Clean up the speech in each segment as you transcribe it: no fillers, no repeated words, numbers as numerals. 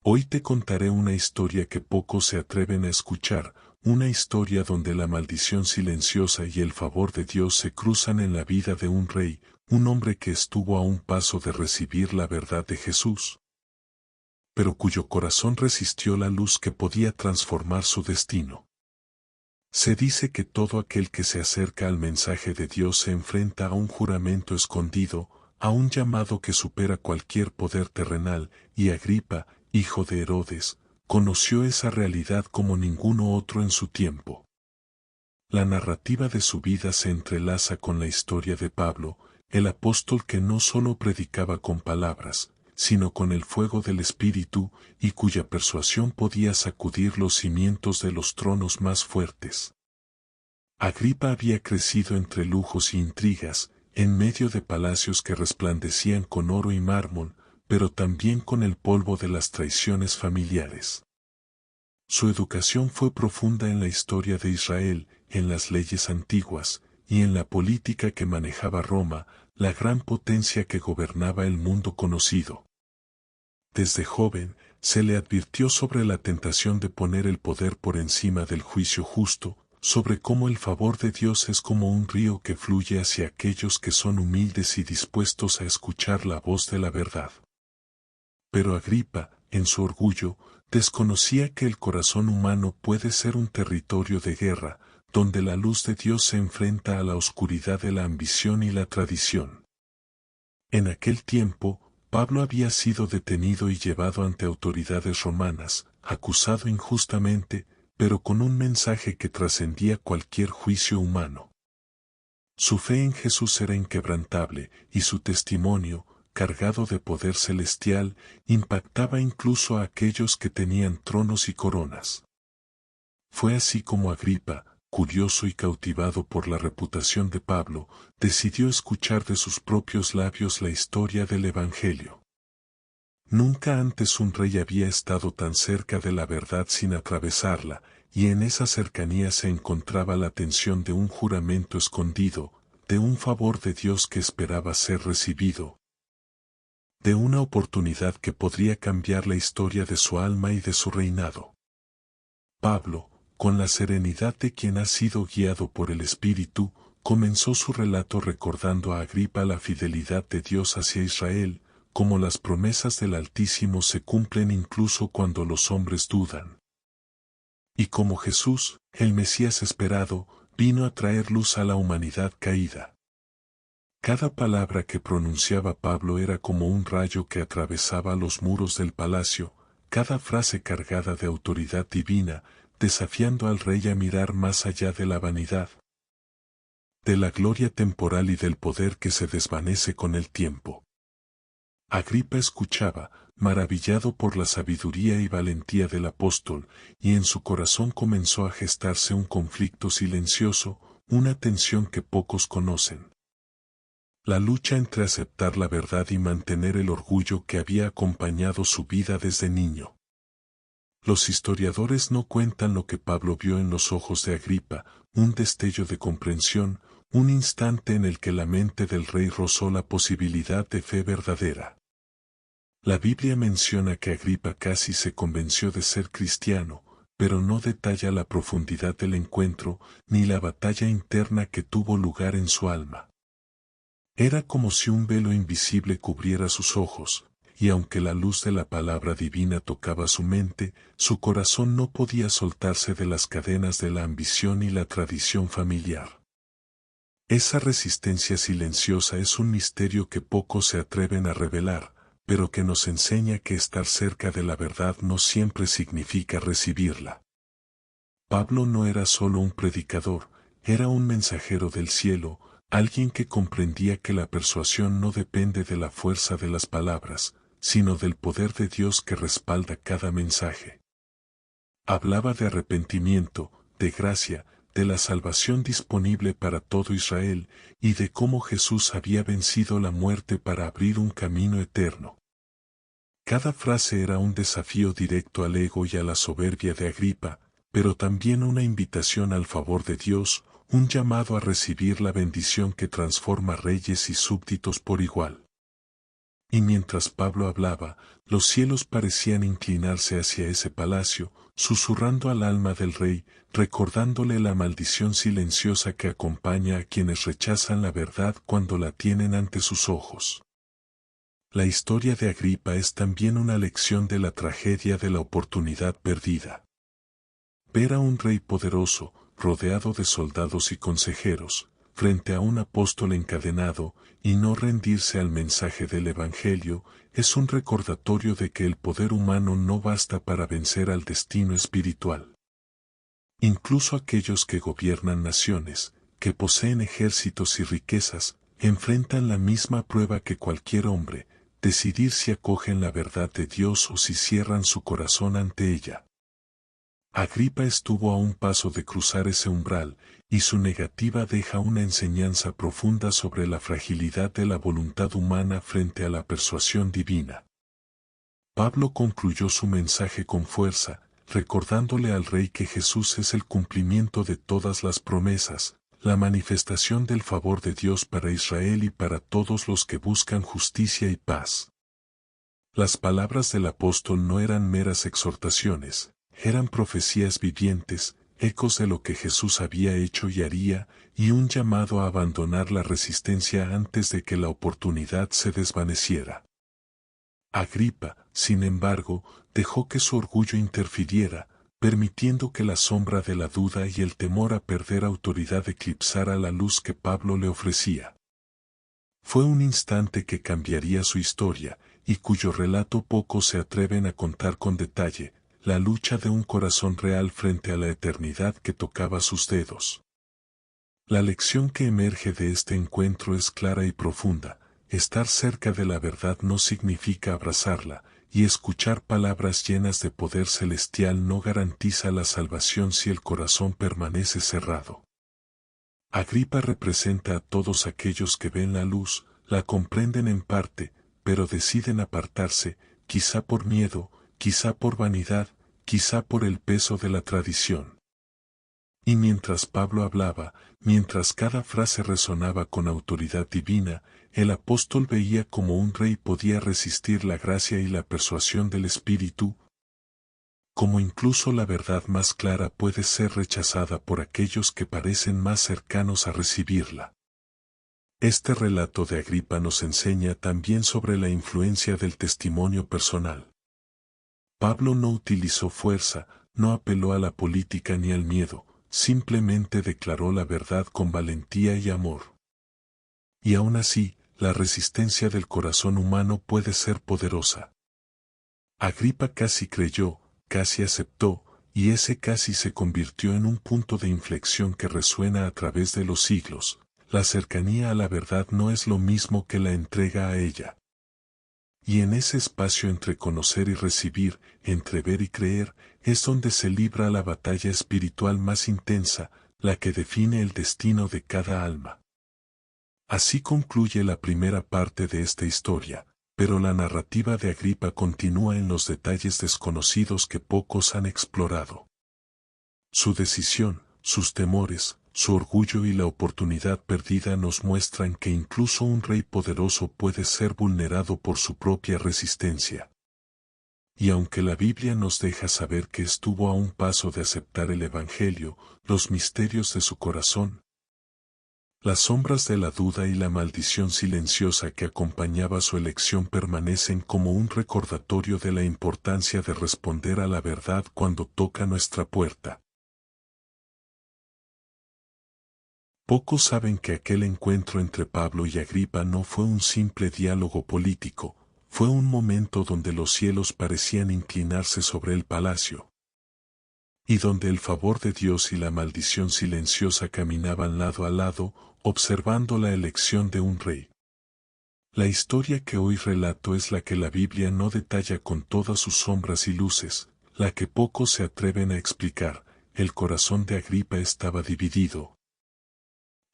Hoy te contaré una historia que pocos se atreven a escuchar, una historia donde la maldición silenciosa y el favor de Dios se cruzan en la vida de un rey, un hombre que estuvo a un paso de recibir la verdad de Jesús, pero cuyo corazón resistió la luz que podía transformar su destino. Se dice que todo aquel que se acerca al mensaje de Dios se enfrenta a un juramento escondido, a un llamado que supera cualquier poder terrenal, y Agripa, hijo de Herodes, conoció esa realidad como ninguno otro en su tiempo. La narrativa de su vida se entrelaza con la historia de Pablo, el apóstol que no solo predicaba con palabras, sino con el fuego del Espíritu, y cuya persuasión podía sacudir los cimientos de los tronos más fuertes. Agripa había crecido entre lujos y intrigas, en medio de palacios que resplandecían con oro y mármol, pero también con el polvo de las traiciones familiares. Su educación fue profunda en la historia de Israel, en las leyes antiguas, y en la política que manejaba Roma, la gran potencia que gobernaba el mundo conocido. Desde joven, se le advirtió sobre la tentación de poner el poder por encima del juicio justo, sobre cómo el favor de Dios es como un río que fluye hacia aquellos que son humildes y dispuestos a escuchar la voz de la verdad. Pero Agripa, en su orgullo, desconocía que el corazón humano puede ser un territorio de guerra, donde la luz de Dios se enfrenta a la oscuridad de la ambición y la tradición. En aquel tiempo, Pablo había sido detenido y llevado ante autoridades romanas, acusado injustamente, pero con un mensaje que trascendía cualquier juicio humano. Su fe en Jesús era inquebrantable, y su testimonio, cargado de poder celestial, impactaba incluso a aquellos que tenían tronos y coronas. Fue así como Agripa, curioso y cautivado por la reputación de Pablo, decidió escuchar de sus propios labios la historia del Evangelio. Nunca antes un rey había estado tan cerca de la verdad sin atravesarla, y en esa cercanía se encontraba la tensión de un juramento escondido, de un favor de Dios que esperaba ser recibido, de una oportunidad que podría cambiar la historia de su alma y de su reinado. Pablo, con la serenidad de quien ha sido guiado por el Espíritu, comenzó su relato recordando a Agripa la fidelidad de Dios hacia Israel, como las promesas del Altísimo se cumplen incluso cuando los hombres dudan. Y como Jesús, el Mesías esperado, vino a traer luz a la humanidad caída. Cada palabra que pronunciaba Pablo era como un rayo que atravesaba los muros del palacio, cada frase cargada de autoridad divina, desafiando al rey a mirar más allá de la vanidad, de la gloria temporal y del poder que se desvanece con el tiempo. Agripa escuchaba, maravillado por la sabiduría y valentía del apóstol, y en su corazón comenzó a gestarse un conflicto silencioso, una tensión que pocos conocen. La lucha entre aceptar la verdad y mantener el orgullo que había acompañado su vida desde niño. Los historiadores no cuentan lo que Pablo vio en los ojos de Agripa, un destello de comprensión, un instante en el que la mente del rey rozó la posibilidad de fe verdadera. La Biblia menciona que Agripa casi se convenció de ser cristiano, pero no detalla la profundidad del encuentro ni la batalla interna que tuvo lugar en su alma. Era como si un velo invisible cubriera sus ojos, y aunque la luz de la palabra divina tocaba su mente, su corazón no podía soltarse de las cadenas de la ambición y la tradición familiar. Esa resistencia silenciosa es un misterio que pocos se atreven a revelar, pero que nos enseña que estar cerca de la verdad no siempre significa recibirla. Pablo no era solo un predicador, era un mensajero del cielo, alguien que comprendía que la persuasión no depende de la fuerza de las palabras, sino del poder de Dios que respalda cada mensaje. Hablaba de arrepentimiento, de gracia, de la salvación disponible para todo Israel, y de cómo Jesús había vencido la muerte para abrir un camino eterno. Cada frase era un desafío directo al ego y a la soberbia de Agripa, pero también una invitación al favor de Dios, un llamado a recibir la bendición que transforma reyes y súbditos por igual. Y mientras Pablo hablaba, los cielos parecían inclinarse hacia ese palacio, susurrando al alma del rey, recordándole la maldición silenciosa que acompaña a quienes rechazan la verdad cuando la tienen ante sus ojos. La historia de Agripa es también una lección de la tragedia de la oportunidad perdida. Ver a un rey poderoso, rodeado de soldados y consejeros, frente a un apóstol encadenado, y no rendirse al mensaje del Evangelio, es un recordatorio de que el poder humano no basta para vencer al destino espiritual. Incluso aquellos que gobiernan naciones, que poseen ejércitos y riquezas, enfrentan la misma prueba que cualquier hombre, decidir si acogen la verdad de Dios o si cierran su corazón ante ella. Agripa estuvo a un paso de cruzar ese umbral, y su negativa deja una enseñanza profunda sobre la fragilidad de la voluntad humana frente a la persuasión divina. Pablo concluyó su mensaje con fuerza, recordándole al rey que Jesús es el cumplimiento de todas las promesas, la manifestación del favor de Dios para Israel y para todos los que buscan justicia y paz. Las palabras del apóstol no eran meras exhortaciones, eran profecías vivientes, ecos de lo que Jesús había hecho y haría, y un llamado a abandonar la resistencia antes de que la oportunidad se desvaneciera. Agripa, sin embargo, dejó que su orgullo interfiriera, permitiendo que la sombra de la duda y el temor a perder autoridad eclipsara la luz que Pablo le ofrecía. Fue un instante que cambiaría su historia, y cuyo relato pocos se atreven a contar con detalle, la lucha de un corazón real frente a la eternidad que tocaba sus dedos. La lección que emerge de este encuentro es clara y profunda. Estar cerca de la verdad no significa abrazarla, y escuchar palabras llenas de poder celestial no garantiza la salvación si el corazón permanece cerrado. Agripa representa a todos aquellos que ven la luz, la comprenden en parte, pero deciden apartarse, quizá por miedo, quizá por vanidad, quizá por el peso de la tradición. Y mientras Pablo hablaba, mientras cada frase resonaba con autoridad divina, el apóstol veía cómo un rey podía resistir la gracia y la persuasión del Espíritu, como incluso la verdad más clara puede ser rechazada por aquellos que parecen más cercanos a recibirla. Este relato de Agripa nos enseña también sobre la influencia del testimonio personal. Pablo no utilizó fuerza, no apeló a la política ni al miedo, simplemente declaró la verdad con valentía y amor. Y aún así, la resistencia del corazón humano puede ser poderosa. Agripa casi creyó, casi aceptó, y ese casi se convirtió en un punto de inflexión que resuena a través de los siglos. La cercanía a la verdad no es lo mismo que la entrega a ella. Y en ese espacio entre conocer y recibir, entre ver y creer, es donde se libra la batalla espiritual más intensa, la que define el destino de cada alma. Así concluye la primera parte de esta historia, pero la narrativa de Agripa continúa en los detalles desconocidos que pocos han explorado. Su decisión, sus temores, su orgullo y la oportunidad perdida nos muestran que incluso un rey poderoso puede ser vulnerado por su propia resistencia. Y aunque la Biblia nos deja saber que estuvo a un paso de aceptar el Evangelio, los misterios de su corazón, las sombras de la duda y la maldición silenciosa que acompañaba su elección permanecen como un recordatorio de la importancia de responder a la verdad cuando toca nuestra puerta. Pocos saben que aquel encuentro entre Pablo y Agripa no fue un simple diálogo político, fue un momento donde los cielos parecían inclinarse sobre el palacio, y donde el favor de Dios y la maldición silenciosa caminaban lado a lado, observando la elección de un rey. La historia que hoy relato es la que la Biblia no detalla con todas sus sombras y luces, la que pocos se atreven a explicar. El corazón de Agripa estaba dividido,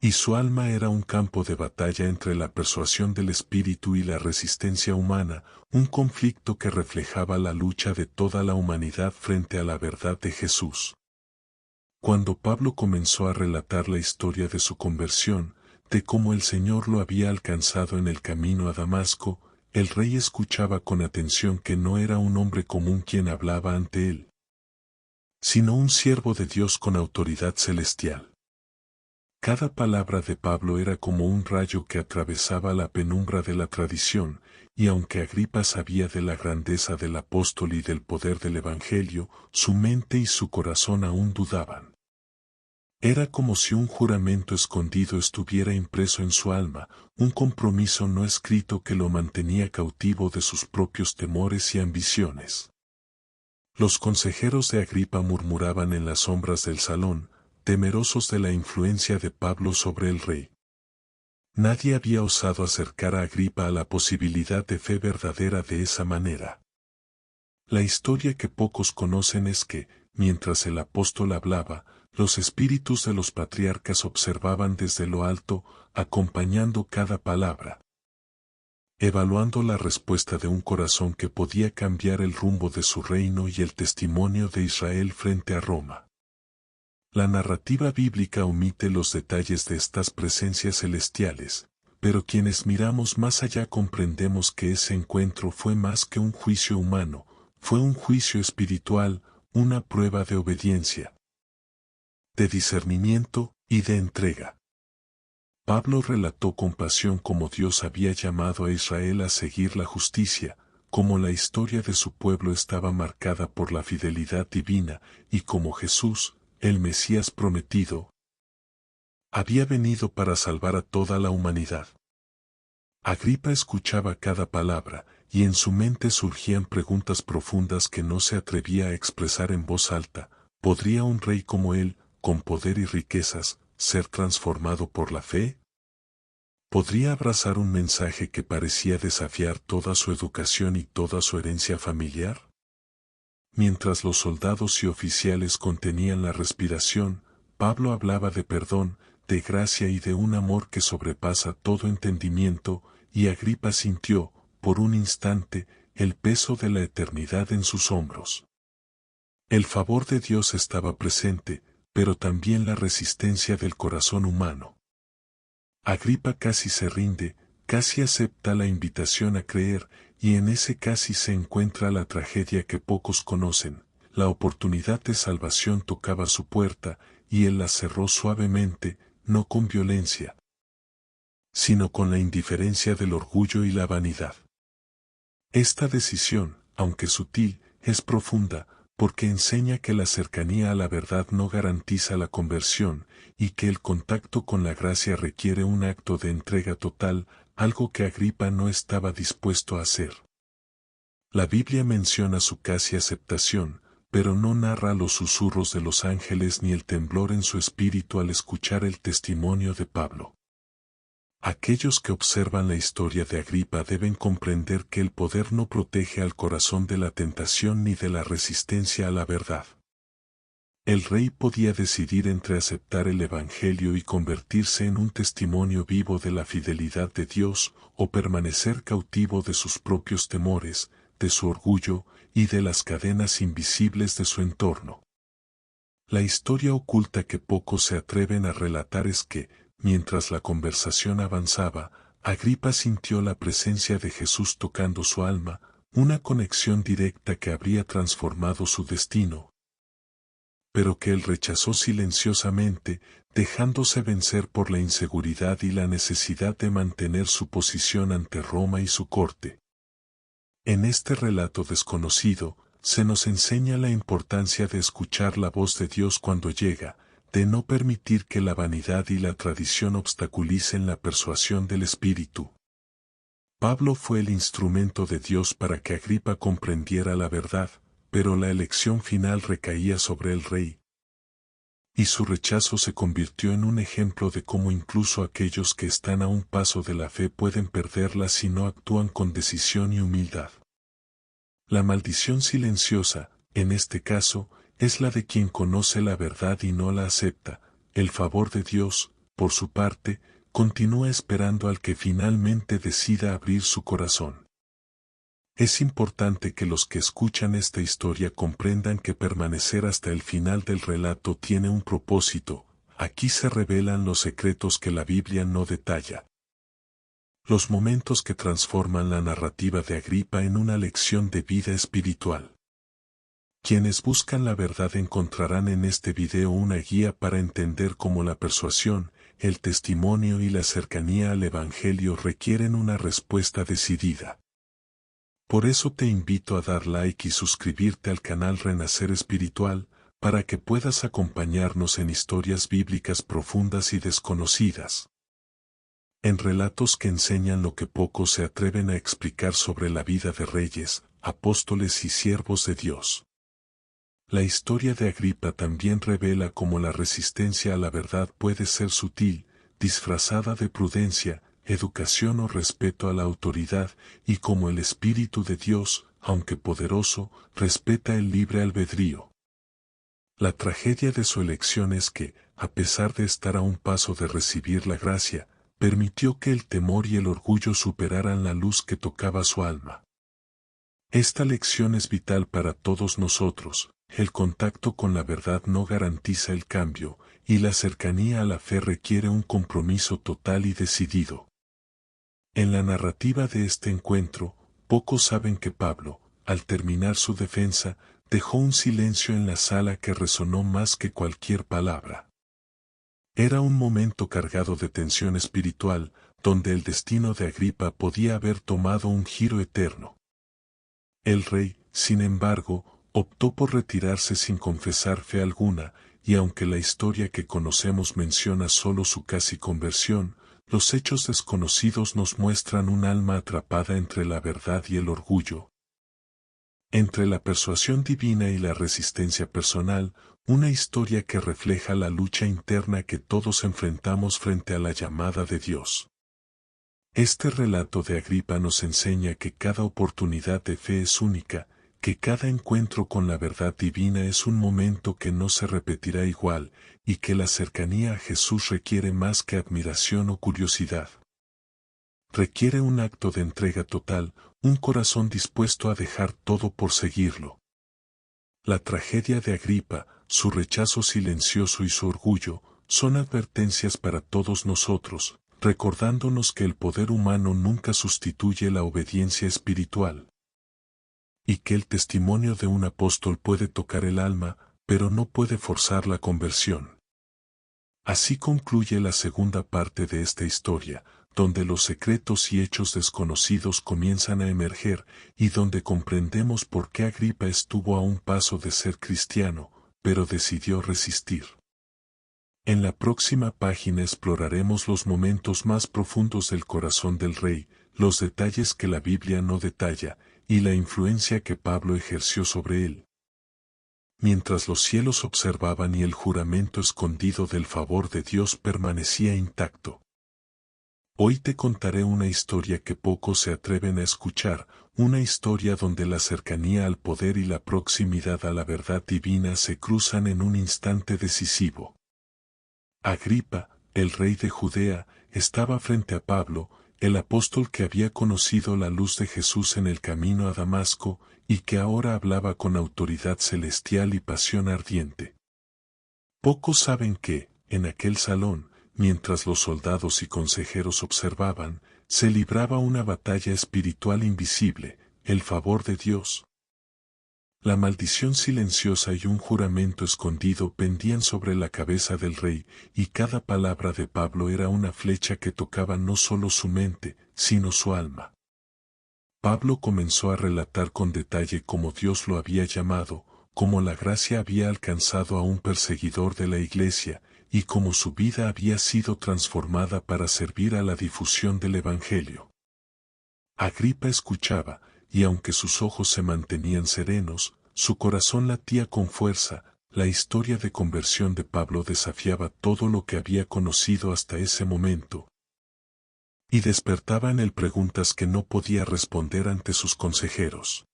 y su alma era un campo de batalla entre la persuasión del espíritu y la resistencia humana, un conflicto que reflejaba la lucha de toda la humanidad frente a la verdad de Jesús. Cuando Pablo comenzó a relatar la historia de su conversión, de cómo el Señor lo había alcanzado en el camino a Damasco, El rey escuchaba con atención que no era un hombre común quien hablaba ante él, sino un siervo de Dios con autoridad celestial. Cada palabra de Pablo era como un rayo que atravesaba la penumbra de la tradición, y aunque Agripa sabía de la grandeza del apóstol y del poder del Evangelio, su mente y su corazón aún dudaban. Era como si un juramento escondido estuviera impreso en su alma, un compromiso no escrito que lo mantenía cautivo de sus propios temores y ambiciones. Los consejeros de Agripa murmuraban en las sombras del salón, temerosos de la influencia de Pablo sobre el rey. Nadie había osado acercar a Agripa a la posibilidad de fe verdadera de esa manera. La historia que pocos conocen es que, mientras el apóstol hablaba, los espíritus de los patriarcas observaban desde lo alto, acompañando cada palabra, evaluando la respuesta de un corazón que podía cambiar el rumbo de su reino y el testimonio de Israel frente a Roma. La narrativa bíblica omite los detalles de estas presencias celestiales, pero quienes miramos más allá comprendemos que ese encuentro fue más que un juicio humano, fue un juicio espiritual, una prueba de obediencia, de discernimiento y de entrega. Pablo relató con pasión cómo Dios había llamado a Israel a seguir la justicia, cómo la historia de su pueblo estaba marcada por la fidelidad divina y cómo Jesús, el Mesías prometido, había venido para salvar a toda la humanidad. Agripa escuchaba cada palabra, y en su mente surgían preguntas profundas que no se atrevía a expresar en voz alta. ¿Podría un rey como él, con poder y riquezas, ser transformado por la fe? ¿Podría abrazar un mensaje que parecía desafiar toda su educación y toda su herencia familiar? Mientras los soldados y oficiales contenían la respiración, Pablo hablaba de perdón, de gracia y de un amor que sobrepasa todo entendimiento, y Agripa sintió, por un instante, el peso de la eternidad en sus hombros. El favor de Dios estaba presente, pero también la resistencia del corazón humano. Agripa casi se rinde, casi acepta la invitación a creer, y en ese casi se encuentra la tragedia que pocos conocen. La oportunidad de salvación tocaba su puerta, y él la cerró suavemente, no con violencia, sino con la indiferencia del orgullo y la vanidad. Esta decisión, aunque sutil, es profunda, porque enseña que la cercanía a la verdad no garantiza la conversión, y que el contacto con la gracia requiere un acto de entrega total, algo que Agripa no estaba dispuesto a hacer. La Biblia menciona su casi aceptación, pero no narra los susurros de los ángeles ni el temblor en su espíritu al escuchar el testimonio de Pablo. Aquellos que observan la historia de Agripa deben comprender que el poder no protege al corazón de la tentación ni de la resistencia a la verdad. El rey podía decidir entre aceptar el Evangelio y convertirse en un testimonio vivo de la fidelidad de Dios, o permanecer cautivo de sus propios temores, de su orgullo, y de las cadenas invisibles de su entorno. La historia oculta que pocos se atreven a relatar es que, mientras la conversación avanzaba, Agripa sintió la presencia de Jesús tocando su alma, una conexión directa que habría transformado su destino, pero que él rechazó silenciosamente, dejándose vencer por la inseguridad y la necesidad de mantener su posición ante Roma y su corte. En este relato desconocido, se nos enseña la importancia de escuchar la voz de Dios cuando llega, de no permitir que la vanidad y la tradición obstaculicen la persuasión del Espíritu. Pablo fue el instrumento de Dios para que Agripa comprendiera la verdad, pero la elección final recaía sobre el rey. Y su rechazo se convirtió en un ejemplo de cómo incluso aquellos que están a un paso de la fe pueden perderla si no actúan con decisión y humildad. La maldición silenciosa, en este caso, es la de quien conoce la verdad y no la acepta. El favor de Dios, por su parte, continúa esperando al que finalmente decida abrir su corazón. Es importante que los que escuchan esta historia comprendan que permanecer hasta el final del relato tiene un propósito. Aquí se revelan los secretos que la Biblia no detalla. Los momentos que transforman la narrativa de Agripa en una lección de vida espiritual. Quienes buscan la verdad encontrarán en este video una guía para entender cómo la persuasión, el testimonio y la cercanía al Evangelio requieren una respuesta decidida. Por eso te invito a dar like y suscribirte al canal Renacer Espiritual, para que puedas acompañarnos en historias bíblicas profundas y desconocidas. En relatos que enseñan lo que pocos se atreven a explicar sobre la vida de reyes, apóstoles y siervos de Dios. La historia de Agripa también revela cómo la resistencia a la verdad puede ser sutil, disfrazada de prudencia, educación o respeto a la autoridad, y cómo el Espíritu de Dios, aunque poderoso, respeta el libre albedrío. La tragedia de su elección es que, a pesar de estar a un paso de recibir la gracia, permitió que el temor y el orgullo superaran la luz que tocaba su alma. Esta lección es vital para todos nosotros. El contacto con la verdad no garantiza el cambio, y la cercanía a la fe requiere un compromiso total y decidido. En la narrativa de este encuentro, pocos saben que Pablo, al terminar su defensa, dejó un silencio en la sala que resonó más que cualquier palabra. Era un momento cargado de tensión espiritual, donde el destino de Agripa podía haber tomado un giro eterno. El rey, sin embargo, optó por retirarse sin confesar fe alguna, y aunque la historia que conocemos menciona solo su casi conversión, los hechos desconocidos nos muestran un alma atrapada entre la verdad y el orgullo. Entre la persuasión divina y la resistencia personal, una historia que refleja la lucha interna que todos enfrentamos frente a la llamada de Dios. Este relato de Agripa nos enseña que cada oportunidad de fe es única, que cada encuentro con la verdad divina es un momento que no se repetirá igual, y que la cercanía a Jesús requiere más que admiración o curiosidad. Requiere un acto de entrega total, un corazón dispuesto a dejar todo por seguirlo. La tragedia de Agripa, su rechazo silencioso y su orgullo, son advertencias para todos nosotros, recordándonos que el poder humano nunca sustituye la obediencia espiritual. Y que el testimonio de un apóstol puede tocar el alma, pero no puede forzar la conversión. Así concluye la segunda parte de esta historia, donde los secretos y hechos desconocidos comienzan a emerger, y donde comprendemos por qué Agripa estuvo a un paso de ser cristiano, pero decidió resistir. En la próxima página exploraremos los momentos más profundos del corazón del rey, los detalles que la Biblia no detalla, y la influencia que Pablo ejerció sobre él. Mientras los cielos observaban y el juramento escondido del favor de Dios permanecía intacto. Hoy te contaré una historia que pocos se atreven a escuchar, una historia donde la cercanía al poder y la proximidad a la verdad divina se cruzan en un instante decisivo. Agripa, el rey de Judea, estaba frente a Pablo, el apóstol que había conocido la luz de Jesús en el camino a Damasco, y que ahora hablaba con autoridad celestial y pasión ardiente. Pocos saben que, en aquel salón, mientras los soldados y consejeros observaban, se libraba una batalla espiritual invisible, el favor de Dios. La maldición silenciosa y un juramento escondido pendían sobre la cabeza del rey, y cada palabra de Pablo era una flecha que tocaba no solo su mente, sino su alma. Pablo comenzó a relatar con detalle cómo Dios lo había llamado, cómo la gracia había alcanzado a un perseguidor de la iglesia, y cómo su vida había sido transformada para servir a la difusión del Evangelio. Agripa escuchaba, y aunque sus ojos se mantenían serenos, su corazón latía con fuerza. La historia de conversión de Pablo desafiaba todo lo que había conocido hasta ese momento, y despertaba en él preguntas que no podía responder ante sus consejeros.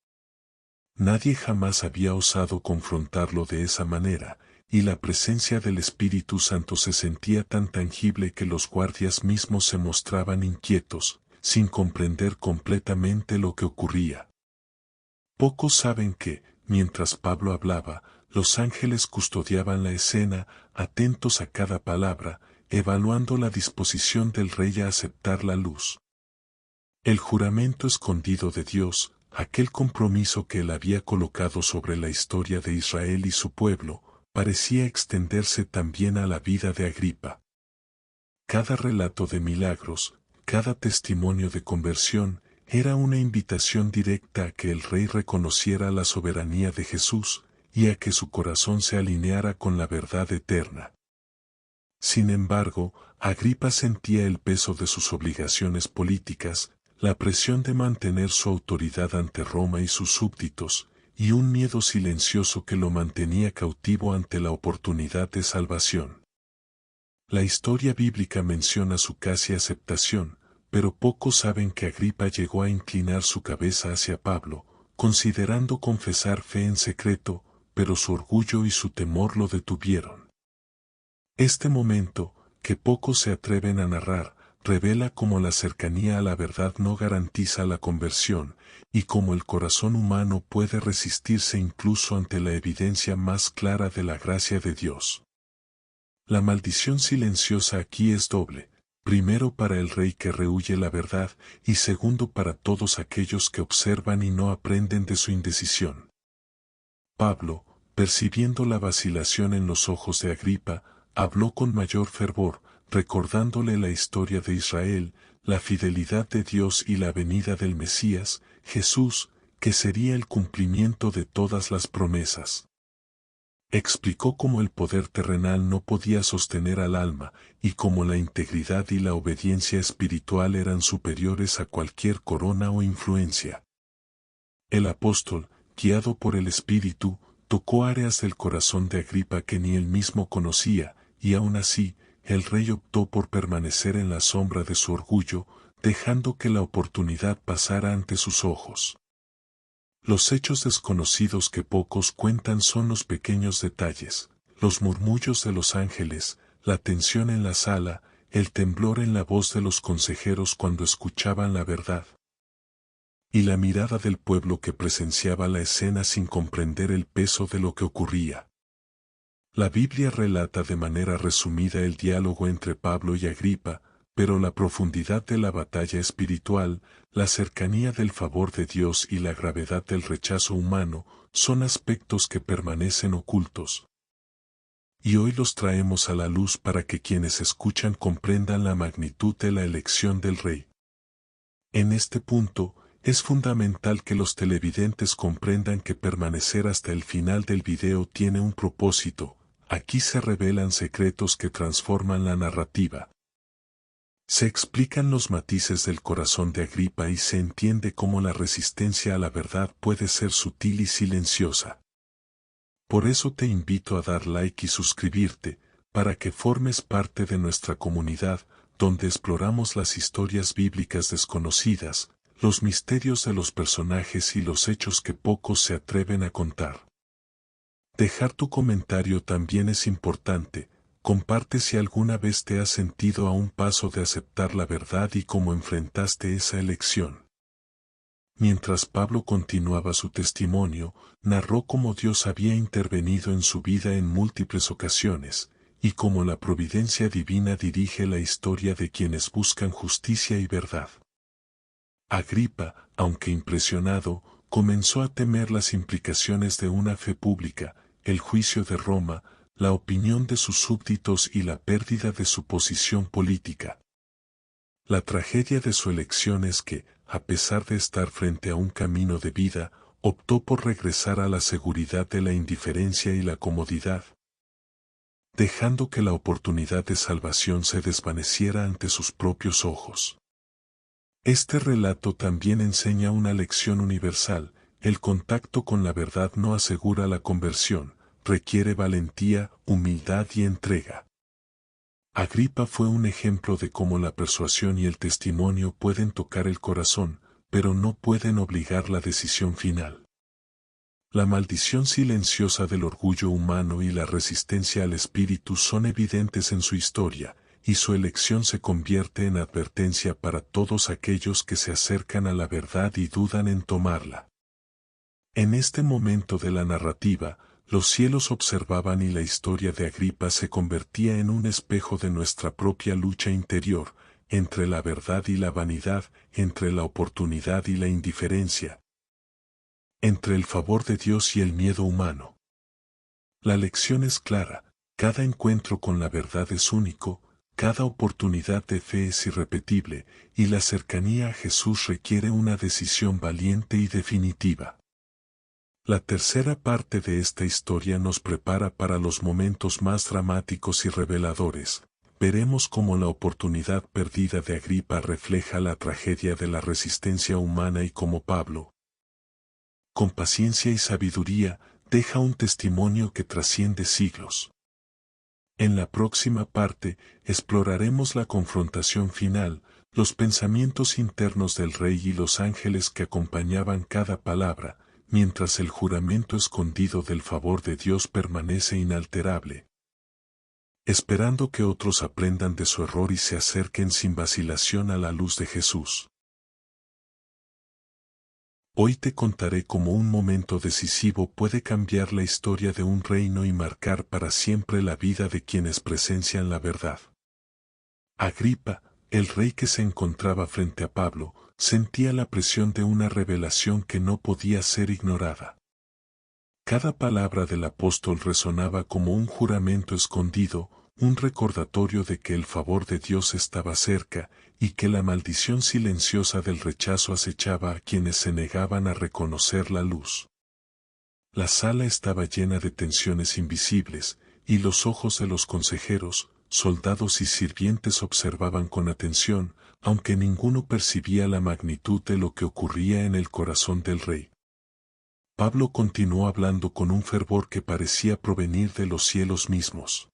Nadie jamás había osado confrontarlo de esa manera, y la presencia del Espíritu Santo se sentía tan tangible que los guardias mismos se mostraban inquietos, sin comprender completamente lo que ocurría. Pocos saben que, mientras Pablo hablaba, los ángeles custodiaban la escena, atentos a cada palabra, evaluando la disposición del rey a aceptar la luz. El juramento escondido de Dios, aquel compromiso que él había colocado sobre la historia de Israel y su pueblo, parecía extenderse también a la vida de Agripa. Cada relato de milagros, cada testimonio de conversión, era una invitación directa a que el rey reconociera la soberanía de Jesús y a que su corazón se alineara con la verdad eterna. Sin embargo, Agripa sentía el peso de sus obligaciones políticas, la presión de mantener su autoridad ante Roma y sus súbditos, y un miedo silencioso que lo mantenía cautivo ante la oportunidad de salvación. La historia bíblica menciona su casi aceptación, pero pocos saben que Agripa llegó a inclinar su cabeza hacia Pablo, considerando confesar fe en secreto, pero su orgullo y su temor lo detuvieron. Este momento, que pocos se atreven a narrar, revela cómo la cercanía a la verdad no garantiza la conversión, y cómo el corazón humano puede resistirse incluso ante la evidencia más clara de la gracia de Dios. La maldición silenciosa aquí es doble, primero para el rey que rehúye la verdad, y segundo para todos aquellos que observan y no aprenden de su indecisión. Pablo, percibiendo la vacilación en los ojos de Agripa, habló con mayor fervor, recordándole la historia de Israel, la fidelidad de Dios y la venida del Mesías, Jesús, que sería el cumplimiento de todas las promesas. Explicó cómo el poder terrenal no podía sostener al alma, y cómo la integridad y la obediencia espiritual eran superiores a cualquier corona o influencia. El apóstol, guiado por el Espíritu, tocó áreas del corazón de Agripa que ni él mismo conocía, y aún así, el rey optó por permanecer en la sombra de su orgullo, dejando que la oportunidad pasara ante sus ojos. Los hechos desconocidos que pocos cuentan son los pequeños detalles, los murmullos de los ángeles, la tensión en la sala, el temblor en la voz de los consejeros cuando escuchaban la verdad, y la mirada del pueblo que presenciaba la escena sin comprender el peso de lo que ocurría. La Biblia relata de manera resumida el diálogo entre Pablo y Agripa, pero la profundidad de la batalla espiritual, la cercanía del favor de Dios y la gravedad del rechazo humano son aspectos que permanecen ocultos. Y hoy los traemos a la luz para que quienes escuchan comprendan la magnitud de la elección del Rey. En este punto, es fundamental que los televidentes comprendan que permanecer hasta el final del video tiene un propósito. Aquí se revelan secretos que transforman la narrativa. Se explican los matices del corazón de Agripa y se entiende cómo la resistencia a la verdad puede ser sutil y silenciosa. Por eso te invito a dar like y suscribirte, para que formes parte de nuestra comunidad, donde exploramos las historias bíblicas desconocidas, los misterios de los personajes y los hechos que pocos se atreven a contar. Dejar tu comentario también es importante. Comparte si alguna vez te has sentido a un paso de aceptar la verdad y cómo enfrentaste esa elección. Mientras Pablo continuaba su testimonio, narró cómo Dios había intervenido en su vida en múltiples ocasiones, y cómo la providencia divina dirige la historia de quienes buscan justicia y verdad. Agripa, aunque impresionado, comenzó a temer las implicaciones de una fe pública, el juicio de Roma, la opinión de sus súbditos y la pérdida de su posición política. La tragedia de su elección es que, a pesar de estar frente a un camino de vida, optó por regresar a la seguridad de la indiferencia y la comodidad, dejando que la oportunidad de salvación se desvaneciera ante sus propios ojos. Este relato también enseña una lección universal: el contacto con la verdad no asegura la conversión, requiere valentía, humildad y entrega. Agripa fue un ejemplo de cómo la persuasión y el testimonio pueden tocar el corazón, pero no pueden obligar la decisión final. La maldición silenciosa del orgullo humano y la resistencia al espíritu son evidentes en su historia, y su elección se convierte en advertencia para todos aquellos que se acercan a la verdad y dudan en tomarla. En este momento de la narrativa, los cielos observaban y la historia de Agripa se convertía en un espejo de nuestra propia lucha interior, entre la verdad y la vanidad, entre la oportunidad y la indiferencia, entre el favor de Dios y el miedo humano. La lección es clara, cada encuentro con la verdad es único, cada oportunidad de fe es irrepetible, y la cercanía a Jesús requiere una decisión valiente y definitiva. La tercera parte de esta historia nos prepara para los momentos más dramáticos y reveladores. Veremos cómo la oportunidad perdida de Agripa refleja la tragedia de la resistencia humana y cómo Pablo, con paciencia y sabiduría, deja un testimonio que trasciende siglos. En la próxima parte, exploraremos la confrontación final, los pensamientos internos del rey y los ángeles que acompañaban cada palabra, mientras el juramento escondido del favor de Dios permanece inalterable. Esperando que otros aprendan de su error y se acerquen sin vacilación a la luz de Jesús. Hoy te contaré cómo un momento decisivo puede cambiar la historia de un reino y marcar para siempre la vida de quienes presencian la verdad. Agripa, el rey que se encontraba frente a Pablo, sentía la presión de una revelación que no podía ser ignorada. Cada palabra del apóstol resonaba como un juramento escondido, un recordatorio de que el favor de Dios estaba cerca, y que la maldición silenciosa del rechazo acechaba a quienes se negaban a reconocer la luz. La sala estaba llena de tensiones invisibles, y los ojos de los consejeros, soldados y sirvientes observaban con atención, aunque ninguno percibía la magnitud de lo que ocurría en el corazón del rey. Pablo continuó hablando con un fervor que parecía provenir de los cielos mismos.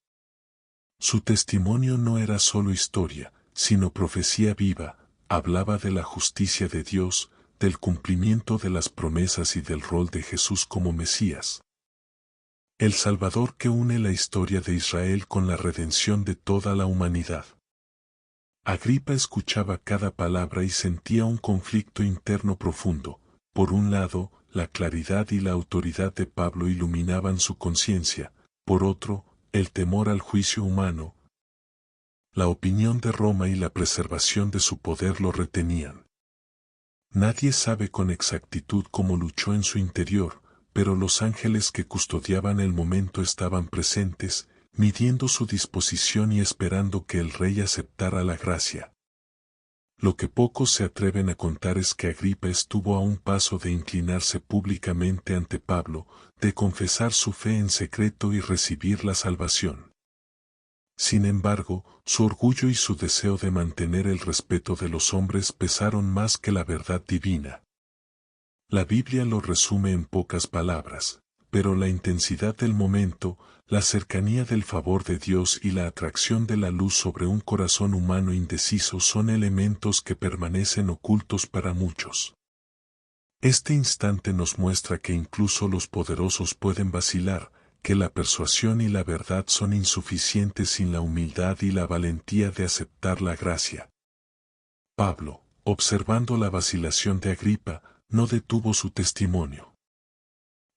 Su testimonio no era solo historia, sino profecía viva, hablaba de la justicia de Dios, del cumplimiento de las promesas y del rol de Jesús como Mesías. El Salvador que une la historia de Israel con la redención de toda la humanidad. Agripa escuchaba cada palabra y sentía un conflicto interno profundo. Por un lado, la claridad y la autoridad de Pablo iluminaban su conciencia, por otro, el temor al juicio humano, la opinión de Roma y la preservación de su poder lo retenían. Nadie sabe con exactitud cómo luchó en su interior, pero los ángeles que custodiaban el momento estaban presentes, midiendo su disposición y esperando que el rey aceptara la gracia. Lo que pocos se atreven a contar es que Agripa estuvo a un paso de inclinarse públicamente ante Pablo, de confesar su fe en secreto y recibir la salvación. Sin embargo, su orgullo y su deseo de mantener el respeto de los hombres pesaron más que la verdad divina. La Biblia lo resume en pocas palabras, pero la intensidad del momento, la cercanía del favor de Dios y la atracción de la luz sobre un corazón humano indeciso son elementos que permanecen ocultos para muchos. Este instante nos muestra que incluso los poderosos pueden vacilar, que la persuasión y la verdad son insuficientes sin la humildad y la valentía de aceptar la gracia. Pablo, observando la vacilación de Agripa, no detuvo su testimonio.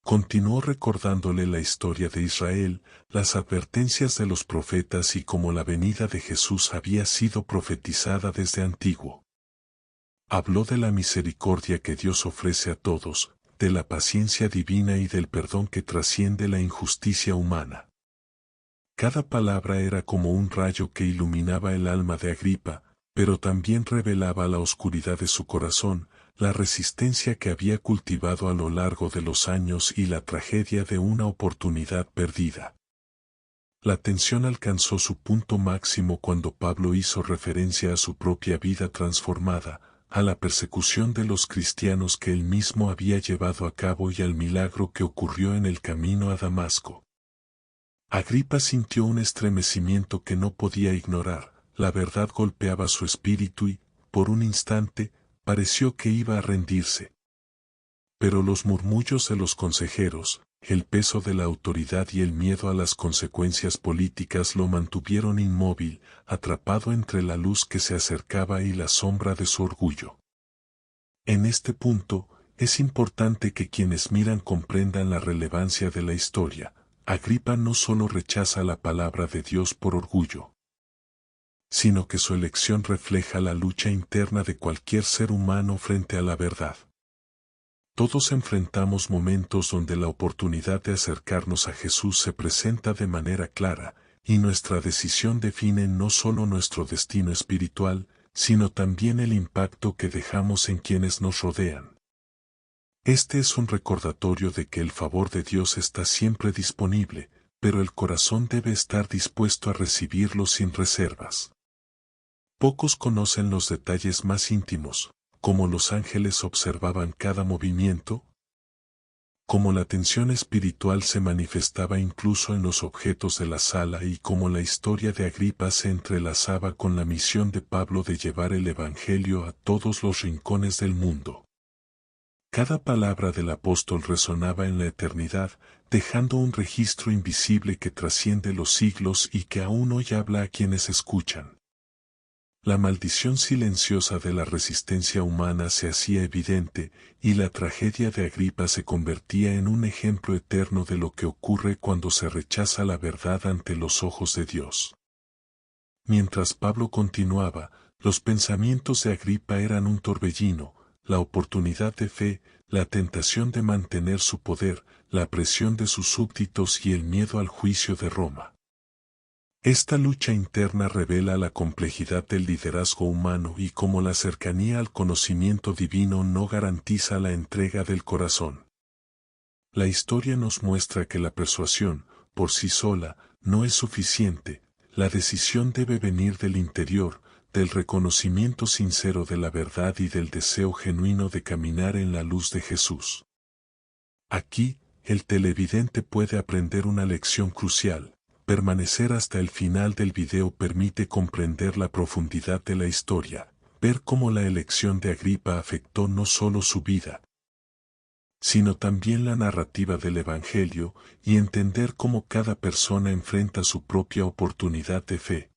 Continuó recordándole la historia de Israel, las advertencias de los profetas y cómo la venida de Jesús había sido profetizada desde antiguo. Habló de la misericordia que Dios ofrece a todos, de la paciencia divina y del perdón que trasciende la injusticia humana. Cada palabra era como un rayo que iluminaba el alma de Agripa, pero también revelaba la oscuridad de su corazón, la resistencia que había cultivado a lo largo de los años y la tragedia de una oportunidad perdida. La tensión alcanzó su punto máximo cuando Pablo hizo referencia a su propia vida transformada, a la persecución de los cristianos que él mismo había llevado a cabo y al milagro que ocurrió en el camino a Damasco. Agripa sintió un estremecimiento que no podía ignorar, la verdad golpeaba su espíritu y, por un instante, pareció que iba a rendirse. Pero los murmullos de los consejeros, el peso de la autoridad y el miedo a las consecuencias políticas lo mantuvieron inmóvil, atrapado entre la luz que se acercaba y la sombra de su orgullo. En este punto, es importante que quienes miran comprendan la relevancia de la historia. Agripa no solo rechaza la palabra de Dios por orgullo, sino que su elección refleja la lucha interna de cualquier ser humano frente a la verdad. Todos enfrentamos momentos donde la oportunidad de acercarnos a Jesús se presenta de manera clara, y nuestra decisión define no solo nuestro destino espiritual, sino también el impacto que dejamos en quienes nos rodean. Este es un recordatorio de que el favor de Dios está siempre disponible, pero el corazón debe estar dispuesto a recibirlo sin reservas. Pocos conocen los detalles más íntimos, como los ángeles observaban cada movimiento, como la tensión espiritual se manifestaba incluso en los objetos de la sala y como la historia de Agripa se entrelazaba con la misión de Pablo de llevar el Evangelio a todos los rincones del mundo. Cada palabra del apóstol resonaba en la eternidad, dejando un registro invisible que trasciende los siglos y que aún hoy habla a quienes escuchan. La maldición silenciosa de la resistencia humana se hacía evidente, y la tragedia de Agripa se convertía en un ejemplo eterno de lo que ocurre cuando se rechaza la verdad ante los ojos de Dios. Mientras Pablo continuaba, los pensamientos de Agripa eran un torbellino, la oportunidad de fe, la tentación de mantener su poder, la presión de sus súbditos y el miedo al juicio de Roma. Esta lucha interna revela la complejidad del liderazgo humano y cómo la cercanía al conocimiento divino no garantiza la entrega del corazón. La historia nos muestra que la persuasión, por sí sola, no es suficiente, la decisión debe venir del interior, del reconocimiento sincero de la verdad y del deseo genuino de caminar en la luz de Jesús. Aquí, el televidente puede aprender una lección crucial. Permanecer hasta el final del video permite comprender la profundidad de la historia, ver cómo la elección de Agripa afectó no solo su vida, sino también la narrativa del Evangelio, y entender cómo cada persona enfrenta su propia oportunidad de fe.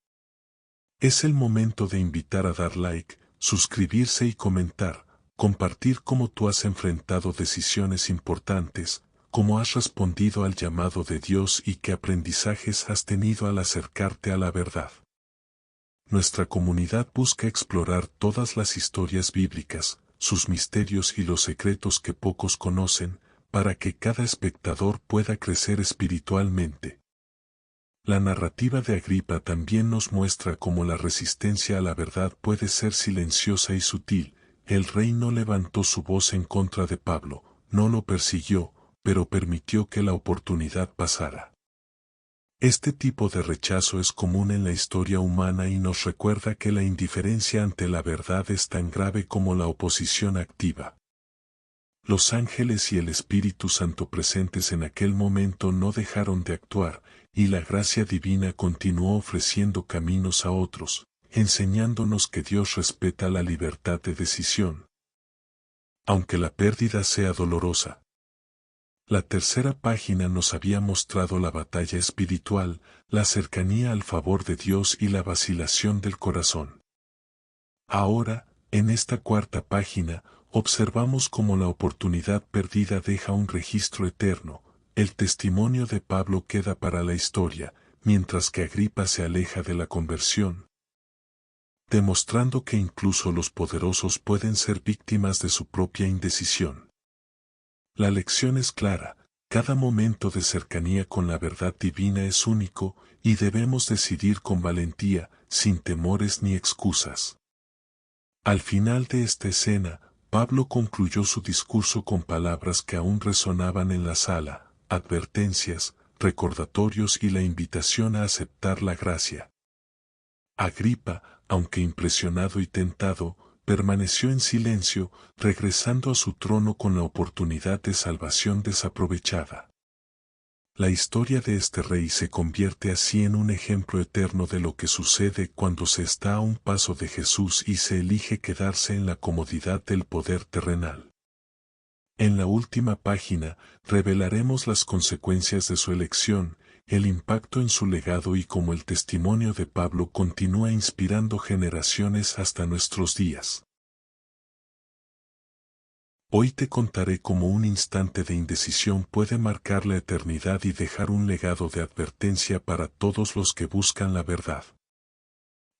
Es el momento de invitar a dar like, suscribirse y comentar, compartir cómo tú has enfrentado decisiones importantes, cómo has respondido al llamado de Dios y qué aprendizajes has tenido al acercarte a la verdad. Nuestra comunidad busca explorar todas las historias bíblicas, sus misterios y los secretos que pocos conocen, para que cada espectador pueda crecer espiritualmente. La narrativa de Agripa también nos muestra cómo la resistencia a la verdad puede ser silenciosa y sutil. El rey no levantó su voz en contra de Pablo, no lo persiguió, pero permitió que la oportunidad pasara. Este tipo de rechazo es común en la historia humana y nos recuerda que la indiferencia ante la verdad es tan grave como la oposición activa. Los ángeles y el Espíritu Santo presentes en aquel momento no dejaron de actuar, y la gracia divina continuó ofreciendo caminos a otros, enseñándonos que Dios respeta la libertad de decisión, aunque la pérdida sea dolorosa. La tercera página nos había mostrado la batalla espiritual, la cercanía al favor de Dios y la vacilación del corazón. Ahora, en esta cuarta página, observamos cómo la oportunidad perdida deja un registro eterno. El testimonio de Pablo queda para la historia, mientras que Agripa se aleja de la conversión, demostrando que incluso los poderosos pueden ser víctimas de su propia indecisión. La lección es clara, cada momento de cercanía con la verdad divina es único, y debemos decidir con valentía, sin temores ni excusas. Al final de esta escena, Pablo concluyó su discurso con palabras que aún resonaban en la sala, advertencias, recordatorios y la invitación a aceptar la gracia. Agripa, aunque impresionado y tentado, permaneció en silencio, regresando a su trono con la oportunidad de salvación desaprovechada. La historia de este rey se convierte así en un ejemplo eterno de lo que sucede cuando se está a un paso de Jesús y se elige quedarse en la comodidad del poder terrenal. En la última página, revelaremos las consecuencias de su elección, el impacto en su legado y cómo el testimonio de Pablo continúa inspirando generaciones hasta nuestros días. Hoy te contaré cómo un instante de indecisión puede marcar la eternidad y dejar un legado de advertencia para todos los que buscan la verdad.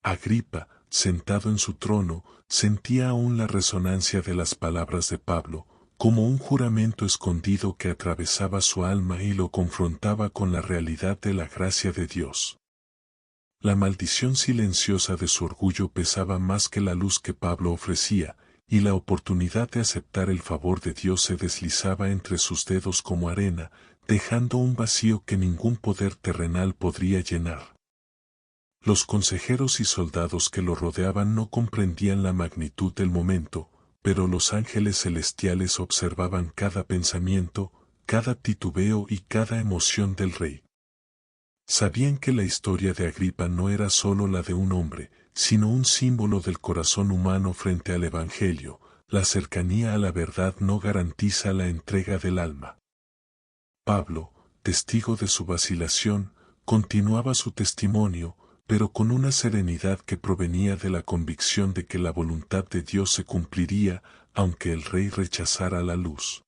Agripa, sentado en su trono, sentía aún la resonancia de las palabras de Pablo, como un juramento escondido que atravesaba su alma y lo confrontaba con la realidad de la gracia de Dios. La maldición silenciosa de su orgullo pesaba más que la luz que Pablo ofrecía, y la oportunidad de aceptar el favor de Dios se deslizaba entre sus dedos como arena, dejando un vacío que ningún poder terrenal podría llenar. Los consejeros y soldados que lo rodeaban no comprendían la magnitud del momento, pero los ángeles celestiales observaban cada pensamiento, cada titubeo y cada emoción del rey. Sabían que la historia de Agripa no era solo la de un hombre, sino un símbolo del corazón humano frente al Evangelio. La cercanía a la verdad no garantiza la entrega del alma. Pablo, testigo de su vacilación, continuaba su testimonio, pero con una serenidad que provenía de la convicción de que la voluntad de Dios se cumpliría, aunque el rey rechazara la luz.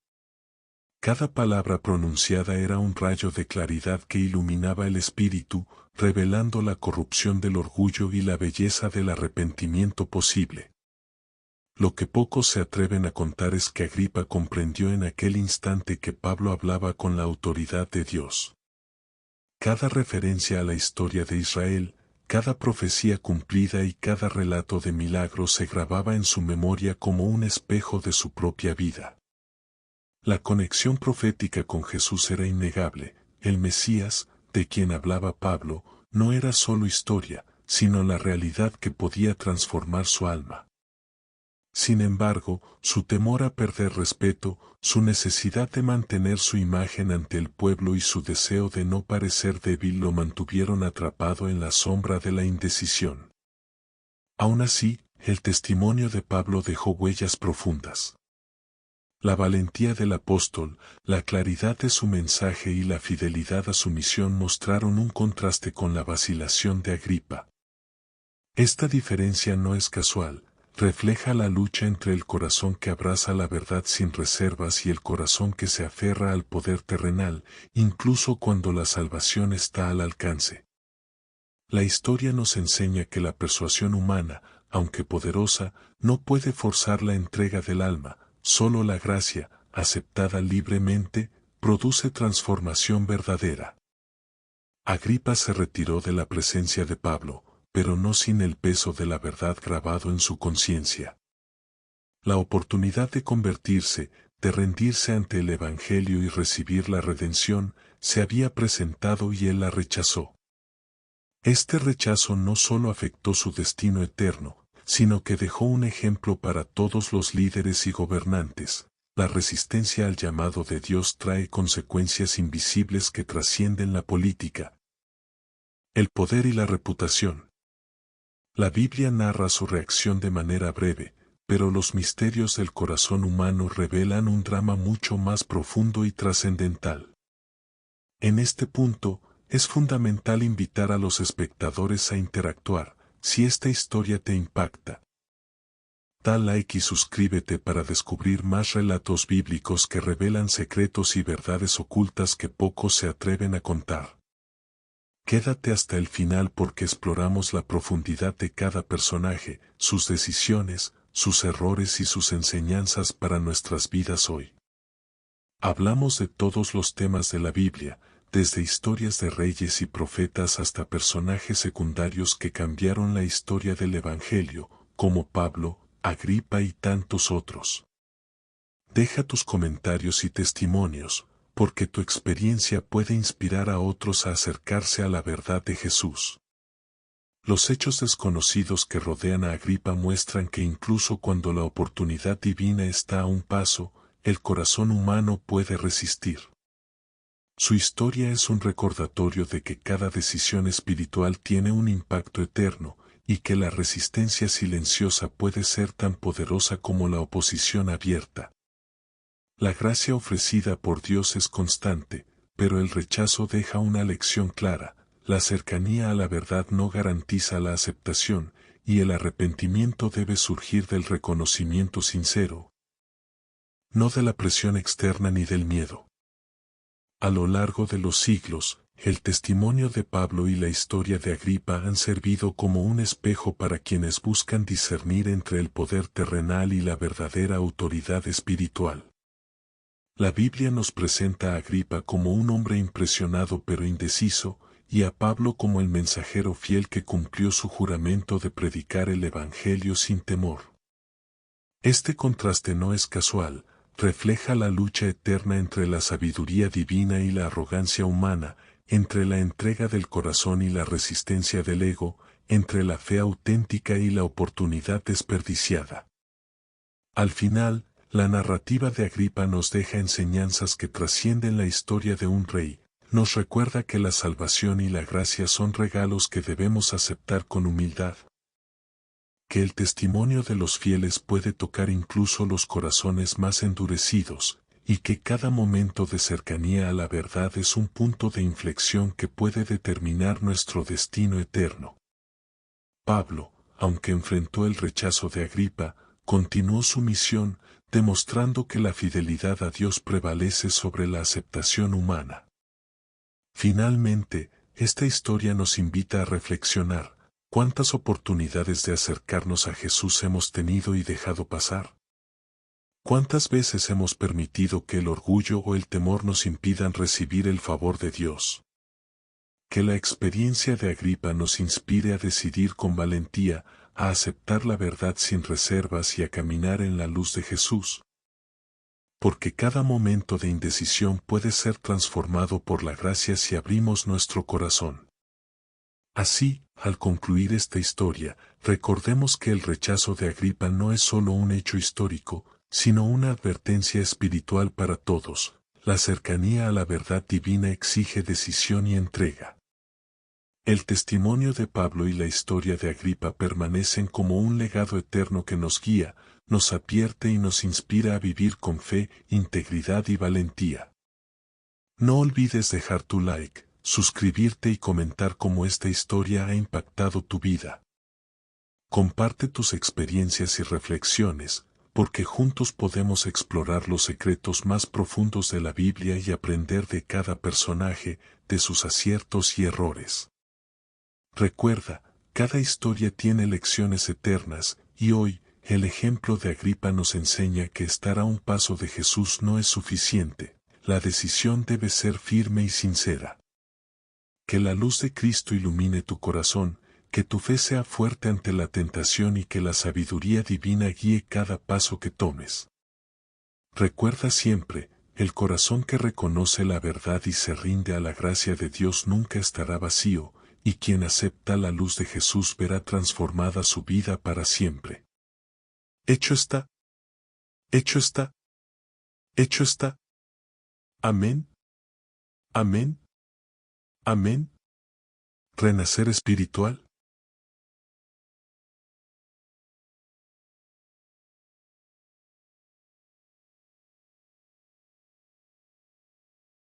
Cada palabra pronunciada era un rayo de claridad que iluminaba el espíritu, revelando la corrupción del orgullo y la belleza del arrepentimiento posible. Lo que pocos se atreven a contar es que Agripa comprendió en aquel instante que Pablo hablaba con la autoridad de Dios. Cada referencia a la historia de Israel, cada profecía cumplida y cada relato de milagros se grababa en su memoria como un espejo de su propia vida. La conexión profética con Jesús era innegable. El Mesías, de quien hablaba Pablo, no era solo historia, sino la realidad que podía transformar su alma. Sin embargo, su temor a perder respeto, su necesidad de mantener su imagen ante el pueblo y su deseo de no parecer débil lo mantuvieron atrapado en la sombra de la indecisión. Aún así, el testimonio de Pablo dejó huellas profundas. La valentía del apóstol, la claridad de su mensaje y la fidelidad a su misión mostraron un contraste con la vacilación de Agripa. Esta diferencia no es casual, refleja la lucha entre el corazón que abraza la verdad sin reservas y el corazón que se aferra al poder terrenal, incluso cuando la salvación está al alcance. La historia nos enseña que la persuasión humana, aunque poderosa, no puede forzar la entrega del alma. Solo la gracia, aceptada libremente, produce transformación verdadera. Agripa se retiró de la presencia de Pablo, pero no sin el peso de la verdad grabado en su conciencia. La oportunidad de convertirse, de rendirse ante el Evangelio y recibir la redención, se había presentado y él la rechazó. Este rechazo no solo afectó su destino eterno, sino que dejó un ejemplo para todos los líderes y gobernantes. La resistencia al llamado de Dios trae consecuencias invisibles que trascienden la política, el poder y la reputación. La Biblia narra su reacción de manera breve, pero los misterios del corazón humano revelan un drama mucho más profundo y trascendental. En este punto, es fundamental invitar a los espectadores a interactuar. Si esta historia te impacta, da like y suscríbete para descubrir más relatos bíblicos que revelan secretos y verdades ocultas que pocos se atreven a contar. Quédate hasta el final porque exploramos la profundidad de cada personaje, sus decisiones, sus errores y sus enseñanzas para nuestras vidas hoy. Hablamos de todos los temas de la Biblia, desde historias de reyes y profetas hasta personajes secundarios que cambiaron la historia del Evangelio, como Pablo, Agripa y tantos otros. Deja tus comentarios y testimonios, porque tu experiencia puede inspirar a otros a acercarse a la verdad de Jesús. Los hechos desconocidos que rodean a Agripa muestran que incluso cuando la oportunidad divina está a un paso, el corazón humano puede resistir. Su historia es un recordatorio de que cada decisión espiritual tiene un impacto eterno, y que la resistencia silenciosa puede ser tan poderosa como la oposición abierta. La gracia ofrecida por Dios es constante, pero el rechazo deja una lección clara. La cercanía a la verdad no garantiza la aceptación, y el arrepentimiento debe surgir del reconocimiento sincero, no de la presión externa ni del miedo. A lo largo de los siglos, el testimonio de Pablo y la historia de Agripa han servido como un espejo para quienes buscan discernir entre el poder terrenal y la verdadera autoridad espiritual. La Biblia nos presenta a Agripa como un hombre impresionado pero indeciso, y a Pablo como el mensajero fiel que cumplió su juramento de predicar el Evangelio sin temor. Este contraste no es casual, refleja la lucha eterna entre la sabiduría divina y la arrogancia humana, entre la entrega del corazón y la resistencia del ego, entre la fe auténtica y la oportunidad desperdiciada. Al final, la narrativa de Agripa nos deja enseñanzas que trascienden la historia de un rey, nos recuerda que la salvación y la gracia son regalos que debemos aceptar con humildad, que el testimonio de los fieles puede tocar incluso los corazones más endurecidos, y que cada momento de cercanía a la verdad es un punto de inflexión que puede determinar nuestro destino eterno. Pablo, aunque enfrentó el rechazo de Agripa, continuó su misión, demostrando que la fidelidad a Dios prevalece sobre la aceptación humana. Finalmente, esta historia nos invita a reflexionar, ¿cuántas oportunidades de acercarnos a Jesús hemos tenido y dejado pasar? ¿Cuántas veces hemos permitido que el orgullo o el temor nos impidan recibir el favor de Dios? Que la experiencia de Agripa nos inspire a decidir con valentía, a aceptar la verdad sin reservas y a caminar en la luz de Jesús. Porque cada momento de indecisión puede ser transformado por la gracia si abrimos nuestro corazón. Así, al concluir esta historia, recordemos que el rechazo de Agripa no es solo un hecho histórico, sino una advertencia espiritual para todos. La cercanía a la verdad divina exige decisión y entrega. El testimonio de Pablo y la historia de Agripa permanecen como un legado eterno que nos guía, nos advierte y nos inspira a vivir con fe, integridad y valentía. No olvides dejar tu like, suscribirte y comentar cómo esta historia ha impactado tu vida. Comparte tus experiencias y reflexiones, porque juntos podemos explorar los secretos más profundos de la Biblia y aprender de cada personaje, de sus aciertos y errores. Recuerda, cada historia tiene lecciones eternas, y hoy, el ejemplo de Agripa nos enseña que estar a un paso de Jesús no es suficiente, la decisión debe ser firme y sincera. Que la luz de Cristo ilumine tu corazón, que tu fe sea fuerte ante la tentación y que la sabiduría divina guíe cada paso que tomes. Recuerda siempre, el corazón que reconoce la verdad y se rinde a la gracia de Dios nunca estará vacío, y quien acepta la luz de Jesús verá transformada su vida para siempre. Hecho está. Hecho está. Hecho está. Amén. Amén. Amén. Renacer espiritual.